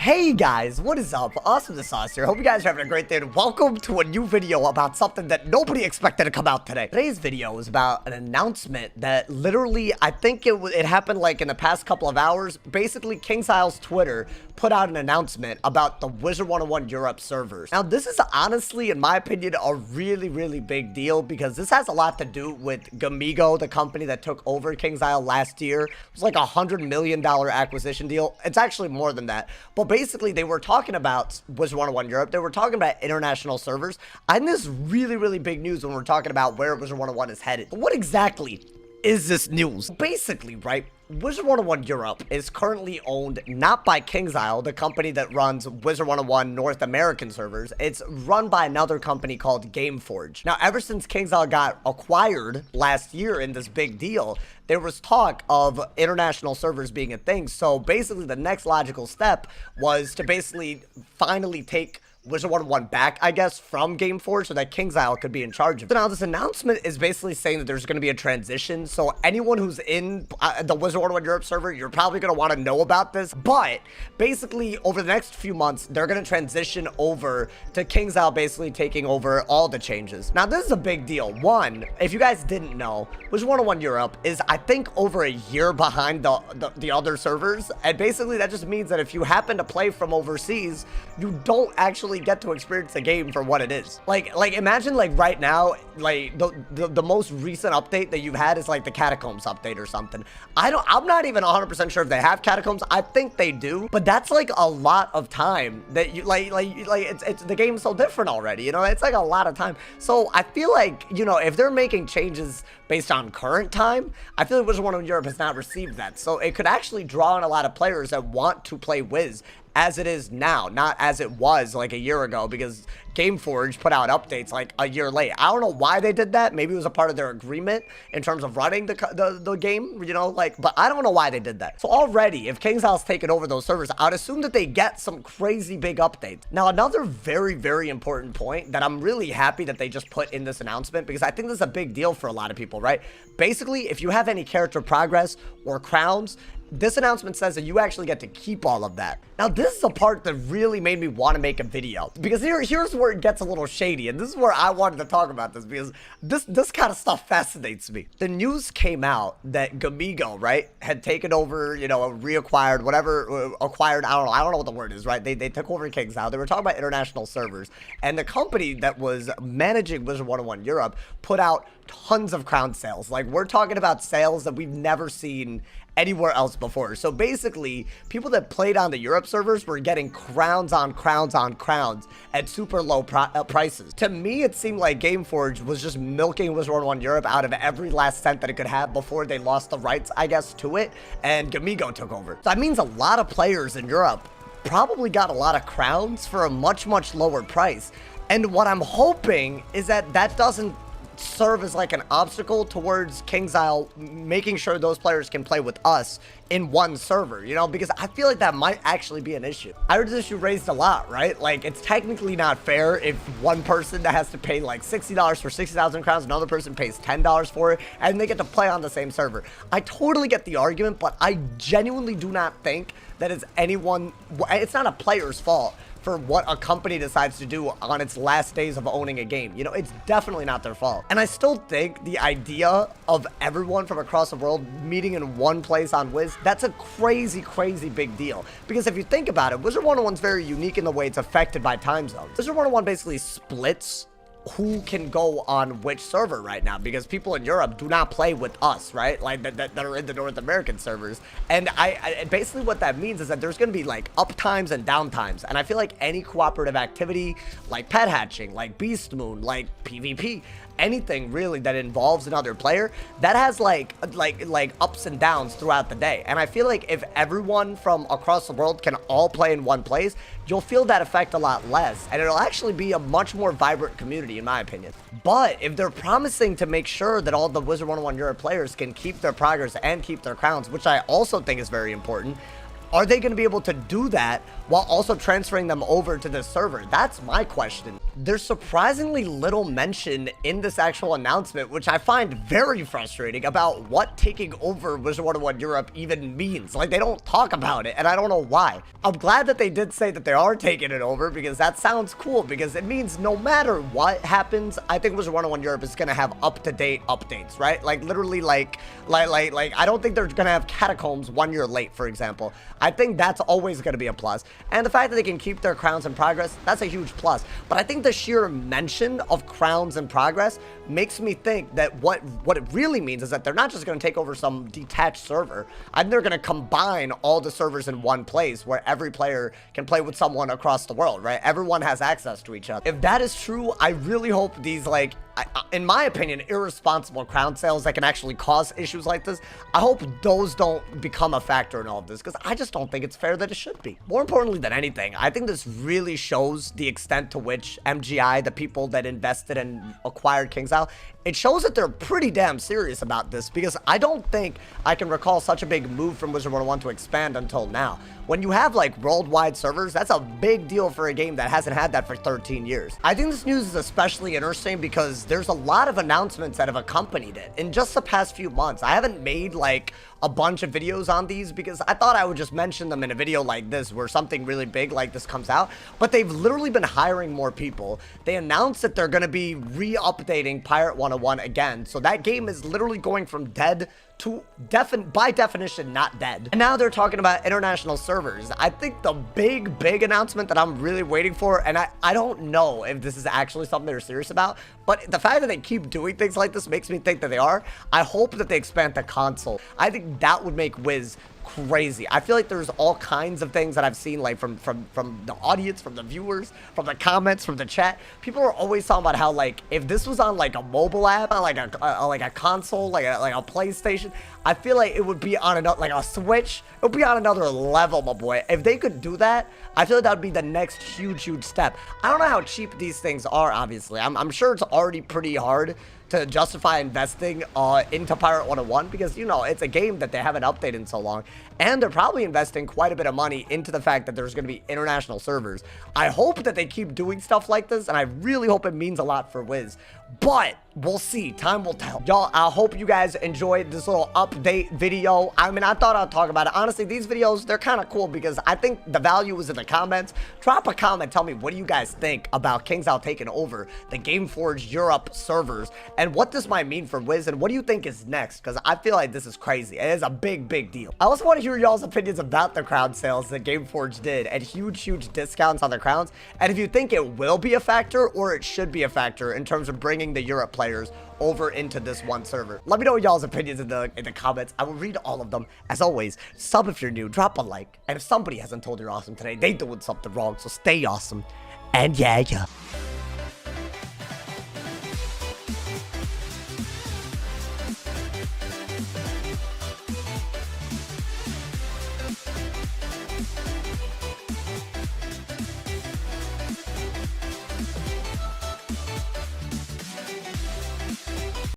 Hey guys, what is up? AwesomeTheSauce here. Hope you guys are having a great day and welcome to a new video about something that nobody expected to come out today. Today's video is about an announcement that literally, I think it happened like in the past couple of hours. Basically, KingsIsle's Twitter put out an announcement about the Wizard101 Europe servers. Now, this is honestly, in my opinion, a really big deal because this has a lot to do with Gamigo, the company that took over KingsIsle last year. It was like a $100 million acquisition deal. It's actually more than that. But basically, they were talking about Wizard101 Europe. They were talking about international servers. And this is really big news when we're talking about where Wizard101 is headed. But what exactly is this news? Basically, right, Wizard101 Europe is currently owned not by KingsIsle, the company that runs Wizard101 North American servers. It's run by another company called Gameforge. Now, ever since KingsIsle got acquired last year in this big deal, there was talk of international servers being a thing. So basically, the next logical step was to basically finally take Wizard101 back, I guess, from Gameforge so that KingsIsle could be in charge of it. So now this announcement is basically saying that there's going to be a transition. So anyone who's in the Wizard101 Europe server, you're probably going to want to know about this. But basically, over the next few months, they're going to transition over to KingsIsle basically taking over all the changes. Now, this is a big deal. One, if you guys didn't know, Wizard101 Europe is, I think, over a year behind the other servers. And basically, that just means that if you happen to play from overseas, you don't actually get to experience the game for what it is. Like imagine like right now, like the most recent update that you've had is like the Catacombs update or something. I'm not even 100% sure if they have Catacombs. I think they do, but that's like a lot of time that you like it's the game's so different already, you know. It's like a lot of time. So I feel like, you know, if they're making changes based on current time, I feel like Wizard101 Europe has not received that. So it could actually draw in a lot of players that want to play Wiz as it is now, not as it was like a year ago, because Gameforge put out updates like a year late. I don't know why they did that. Maybe it was a part of their agreement in terms of running the game, you know, like, but I don't know why they did that. So already, if KingsIsle's taken over those servers, I'd assume that they get some crazy big updates. Now, another very important point that I'm really happy that they just put in this announcement, because I think this is a big deal for a lot of people, right? Basically, if you have any character progress or crowns, this announcement says that you actually get to keep all of that. Now, this is the part that really made me want to make a video, because here's where it gets a little shady, and this is where I wanted to talk about this, because this kind of stuff fascinates me. The news came out that Gamigo, right, had taken over, you know, reacquired, whatever, acquired, I don't know what the word is, right? They took over KingsIsle. They were talking about international servers, and the company that was managing Wizard101 Europe put out tons of crown sales. Like, we're talking about sales that we've never seen anywhere else before. So basically, people that played on the Europe servers were getting crowns on crowns on crowns at super low prices. To me, it seemed like Gameforge was just milking Wizard101 Europe out of every last cent that it could have before they lost the rights, I guess, to it, and Gamigo took over. So that means a lot of players in Europe probably got a lot of crowns for a much lower price. And what I'm hoping is that that doesn't serve as like an obstacle towards KingsIsle making sure those players can play with us in one server, you know, because I feel like that might actually be an issue. I heard this issue raised a lot, right? Like, it's technically not fair if one person that has to pay like $60 for 60,000 crowns, another person pays $10 for it, and they get to play on the same server. I totally get the argument, but I genuinely do not think that it's not a player's fault for what a company decides to do on its last days of owning a game. You know, it's definitely not their fault. And I still think the idea of everyone from across the world meeting in one place on Wiz, that's a crazy big deal. Because if you think about it, Wizard101's very unique in the way it's affected by time zones. Wizard101 basically splits who can go on which server right now, because people in Europe do not play with us, right? Like that are in the North American servers. And I basically what that means is that there's going to be like up times and down times. And I feel like any cooperative activity like pet hatching, like Beast Moon, like PvP, anything really that involves another player, that has like ups and downs throughout the day. And I feel like if everyone from across the world can all play in one place, you'll feel that effect a lot less, and it'll actually be a much more vibrant community, in my opinion. But if they're promising to make sure that all the Wizard101 Europe players can keep their progress and keep their crowns, which I also think is very important, are they going to be able to do that while also transferring them over to this server? That's my question. There's surprisingly little mention in this actual announcement, which I find very frustrating, about what taking over Wizard101 Europe even means. Like, they don't talk about it, and I don't know why. I'm glad that they did say that they are taking it over, because that sounds cool, because it means no matter what happens, I think Wizard101 Europe is going to have up-to-date updates, right? Like, literally, like, I don't think they're going to have Catacombs 1 year late, for example. I think that's always going to be a plus. And the fact that they can keep their crowns in progress, that's a huge plus. But I think the sheer mention of crowns in progress makes me think that what it really means is that they're not just going to take over some detached server. I think they're going to combine all the servers in one place where every player can play with someone across the world, right? Everyone has access to each other. If that is true, I really hope these, like, in my opinion, irresponsible crown sales that can actually cause issues like this, I hope those don't become a factor in all of this, because I just don't think it's fair that it should be. More importantly than anything, I think this really shows the extent to which MGI, the people that invested and acquired KingsIsle, it shows that they're pretty damn serious about this, because I don't think I can recall such a big move from Wizard101 to expand until now. When you have, like, worldwide servers, that's a big deal for a game that hasn't had that for 13 years. I think this news is especially interesting because there's a lot of announcements that have accompanied it. In just the past few months, I haven't made, like, a bunch of videos on these because I thought I would just mention them in a video like this where something really big like this comes out, but they've literally been hiring more people. They announced that they're going to be re-updating Pirate 101 again, so that game is literally going from dead to by definition not dead. And now they're talking about international servers. I think the big announcement that I'm really waiting for, and I don't know if this is actually something they're serious about, but the fact that they keep doing things like this makes me think that they are. I hope that they expand the console. I think that would make Wiz crazy. I feel like there's all kinds of things that I've seen, like from the audience, from the viewers, from the comments, from the chat. People are always talking about how, like, if this was on like a mobile app, like a console, like a PlayStation, I feel like it would be on another, like a Switch, it would be on another level, my boy. If they could do that, I feel like that would be the next huge step. I don't know how cheap these things are, obviously. I'm sure it's already pretty hard to justify investing into Pirate 101 because, you know, it's a game that they haven't updated in so long, and they're probably investing quite a bit of money into the fact that there's going to be international servers. I hope that they keep doing stuff like this, and I really hope it means a lot for Wiz, but we'll see. Time will tell. Y'all, I hope you guys enjoyed this little update video. I mean, I thought I'd talk about it. Honestly, these videos, they're kind of cool because I think the value is in the comments. Drop a comment. Tell me, what do you guys think about KingsIsle taking over the Gameforge Europe servers and what this might mean for Wiz, and what do you think is next? Because I feel like this is crazy. It is a big deal. I also want to hear y'all's opinions about the crown sales that Gameforge did and huge discounts on the crowns, and if you think it will be a factor or it should be a factor in terms of bringing the Europe players over into this one server. Let me know y'all's opinions in the comments. I will read all of them. As always, sub if you're new, drop a like, and if somebody hasn't told you you're awesome today, they doing something wrong, so stay awesome. And yeah.